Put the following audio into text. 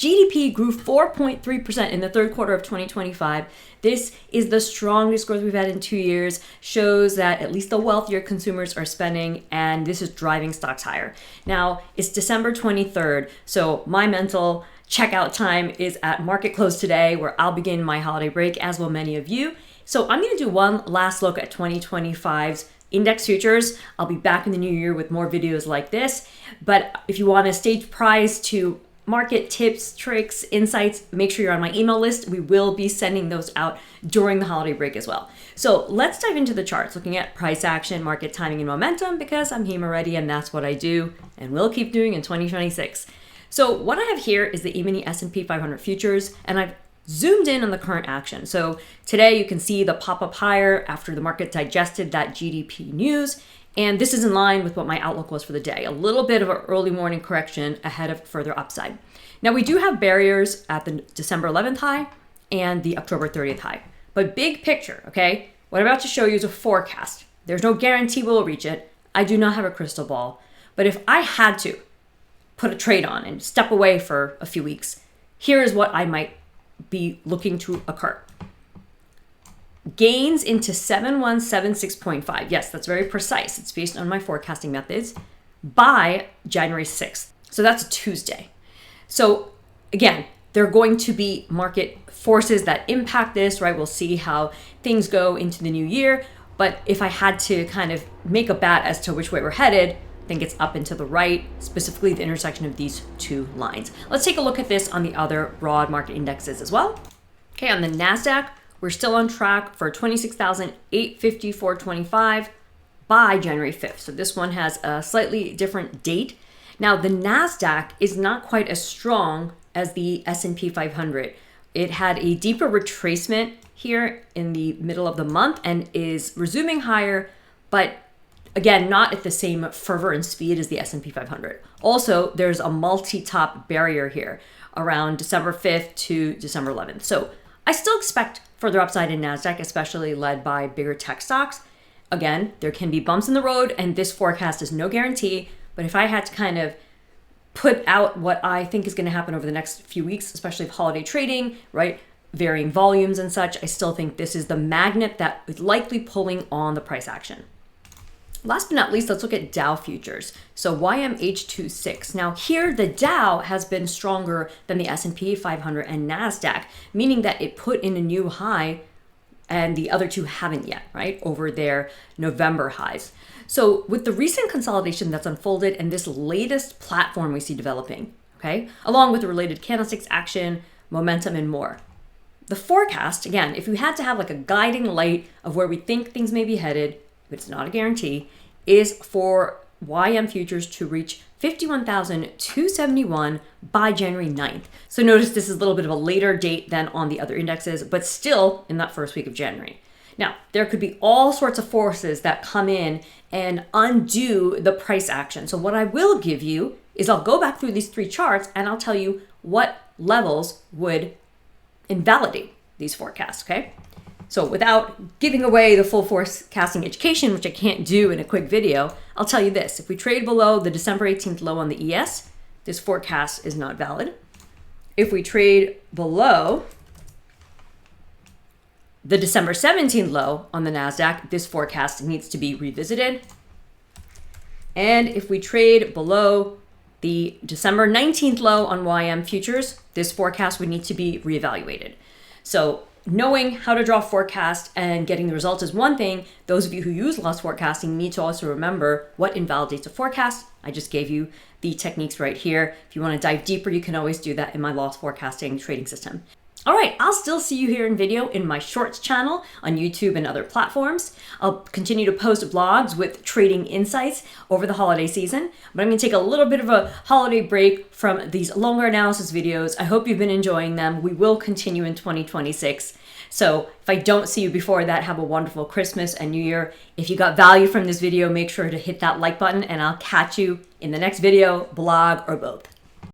GDP grew 4.3% in the third quarter of 2025. This is the strongest growth we've had in 2 years, shows that at least the wealthier consumers are spending, and this is driving stocks higher. Now, it's December 23rd, so my mental checkout time is at market close today, where I'll begin my holiday break, as will many of you. So I'm going to do one last look at 2025's index futures. I'll be back in the new year with more videos like this. But if you want a stage prize to market tips, tricks, insights, make sure you're on my email list. We will be sending those out during the holiday break as well. So let's dive into the charts, looking at price action, market timing, and momentum, because I'm HEMA ready and that's what I do and will keep doing in 2026. So what I have here is the E-mini S&P 500 futures, and I've zoomed in on the current action. So today you can see the pop up higher after the market digested that GDP news. And this is in line with what my outlook was for the day. A little bit of an early morning correction ahead of further upside. Now we do have barriers at the December 11th high and the October 30th high. But big picture, okay? What I'm about to show you is a forecast. There's no guarantee we'll reach it. I do not have a crystal ball. But if I had to put a trade on and step away for a few weeks, here is what I might be looking to occur. Gains into 7176.5. Yes, that's very precise. It's based on my forecasting methods by January 6th. So that's a Tuesday. So again, there are going to be market forces that impact this, right? We'll see how things go into the new year. But if I had to kind of make a bet as to which way we're headed, I think it's up and to the right, specifically the intersection of these two lines. Let's take a look at this on the other broad market indexes as well. Okay, on the NASDAQ, we're still on track for 26,854.25 by January 5th. So this one has a slightly different date. Now, the NASDAQ is not quite as strong as the S&P 500. It had a deeper retracement here in the middle of the month and is resuming higher, but again, not at the same fervor and speed as the S&P 500. Also, there's a multi-top barrier here around December 5th to December 11th. So I still expect further upside in NASDAQ, especially led by bigger tech stocks. Again, there can be bumps in the road, and this forecast is no guarantee. But if I had to kind of put out what I think is going to happen over the next few weeks, especially with holiday trading, right, varying volumes and such, I still think this is the magnet that is likely pulling on the price action. Last but not least, let's look at Dow futures. So YMH26. Now here, the Dow has been stronger than the S&P 500 and NASDAQ, meaning that it put in a new high and the other two haven't yet, right, over their November highs. So with the recent consolidation that's unfolded and this latest platform we see developing, okay, along with the related candlesticks action, momentum, and more, the forecast, again, if we had to have like a guiding light of where we think things may be headed, but it's not a guarantee, is for YM futures to reach 51,271 by January 9th. So notice this is a little bit of a later date than on the other indexes, but still in that first week of January. Now, there could be all sorts of forces that come in and undo the price action. So what I will give you is I'll go back through these three charts and I'll tell you what levels would invalidate these forecasts, okay? So without giving away the full forecasting education, which I can't do in a quick video, I'll tell you this. If we trade below the December 18th low on the ES, this forecast is not valid. If we trade below the December 17th low on the NASDAQ, this forecast needs to be revisited. And if we trade below the December 19th low on YM futures, this forecast would need to be reevaluated. So knowing how to draw forecast and getting the results is one thing. Those of you who use loss forecasting need to also remember what invalidates a forecast. I just gave you the techniques right here. If you want to dive deeper, you can always do that in my loss forecasting trading system. All right, I'll still see you here in video in my shorts channel on YouTube and other platforms. I'll continue to post blogs with trading insights over the holiday season, but I'm gonna take a little bit of a holiday break from these longer analysis videos. I hope you've been enjoying them. We will continue in 2026. So if I don't see you before that, have a wonderful Christmas and New Year. If you got value from this video, make sure to hit that like button and I'll catch you in the next video, blog, or both.